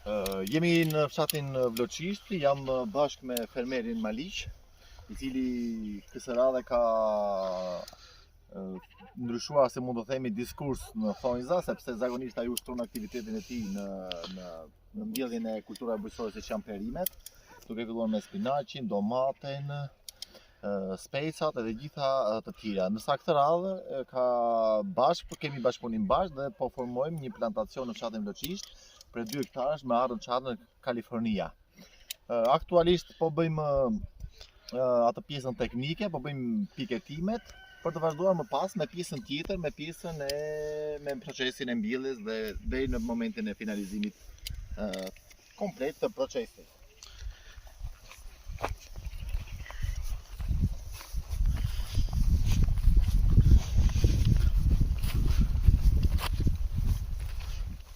Jemi në fshatin Vloçisht, jam bashkë me fermerin Maliq, I cili kësë radhe ka ndryshuar, se mund të themi, diskurs në thonjza, sepse zakonisht ai ushtron aktivitetin e tij në mbjelljen e kulturave bujqësore që janë perimet, duke filluar me spinaqin, domaten, specat edhe gjitha të tjera. Nësa këtë radhë kemi bashkëpunim bashkë dhe po formojmë një plantacion në fshatin Vloçisht për 2 hektarësh me ardhur çadër në Kalifornia. Aktualisht po bëjmë atë pjesën teknike, po bëjmë piketimet për të vazhduar më pas me pjesën tjetër, me procesin e mbjelljes dhe deri në momentin e finalizimit komplet të procesit.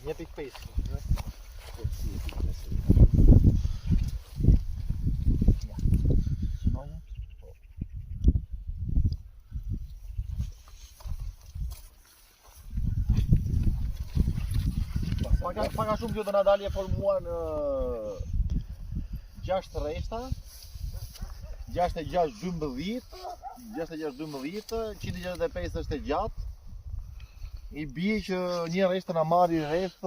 Një pikë pesë. Paka shumë kjo të na dalje formuar në 6 rreshta, 66-12, 165 është e gjatë. I bie që një rreshtë na marri rreth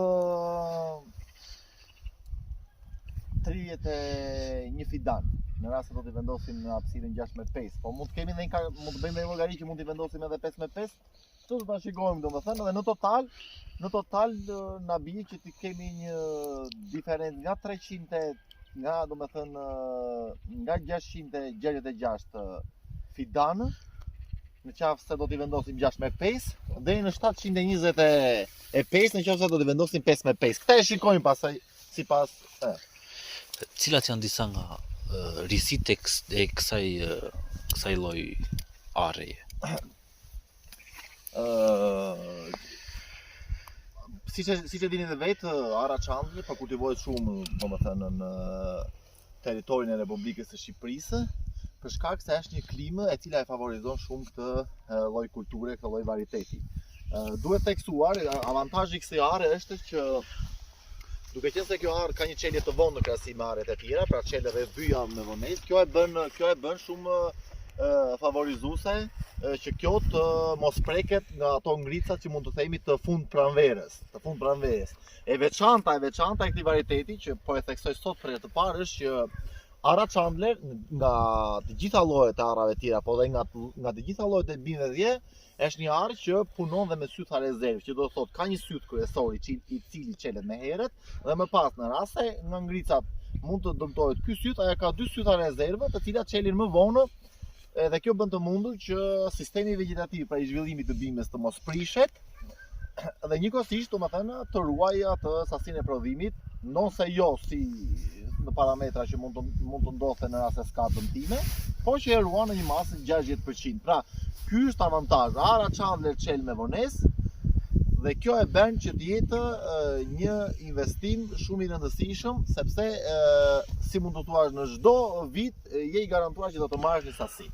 31 fidan. Në rast se do t'i vendosim në hapësirën 6x5, po mund të bëjmë edhe llogari që mund t'i vendosim edhe 5x5. Kështu do ta shikojmë, domethënë, dhe në total na bie që t'i kemi një diferencë nga 300 nga 666 fidan, në qafë se do t'i vendosim 6x5, deri në 725 në qafë se do t'i vendosim 5x5. Këta e shikojmë pasaj sipas. Cilat janë disa nga risitë e kësaj lloj arreje? Siç e dini dhe vetë, ara çandri po kultivohet shumë, domethënë, në territorin e Republikës së Shqipërisë, për shkak se është një klimë e cila e favorizon shumë këtë lloj kulture, këtë lloj varieteti. Duhet theksuar, avantazhi I kësaj are është që duke qenë se kjo arë ka një çelje të vonë në krahasim me arret e tjera, pra çelje rreth 2 javë me vonesë, kjo e bën shumë favorizuese që kjo të mos preket nga ato ngricat që mund të themi të fund pranverës. E veçanta e këtij varieteti që po e theksoj sot për herë të parë është që ara Chandler nga të gjitha llojet e arrave të tjera, po dhe nga të gjitha llojet e bimëve dje, është një arë që punon dhe me sytha rezervë, që do të thotë ka një syt kryesor I cili çelet me herët, dhe më pas në raste nga ngricat mund të dëmtohet ky syt, ajo ka 2 syta rezervë, të cilat çelin më vonë, dhe kjo bën të mundur që sistemi vegjetativ pra I zhvillimit të bimës të mos prishet, dhe njëkohësisht domethënë të ruajë atë sasinë e prodhimit, nëse jo si në parametra që mund të ndodhte në rast se s'ka dëmtime, po që e ruan në një masë 60%. Pra, ky është avantazh. Ara Chandler çel me vonesë dhe kjo e bën që të jetë një investim shumë I rëndësishëm, sepse si mund të thuash në çdo vit je I garantuar që do të marrësh një sasi.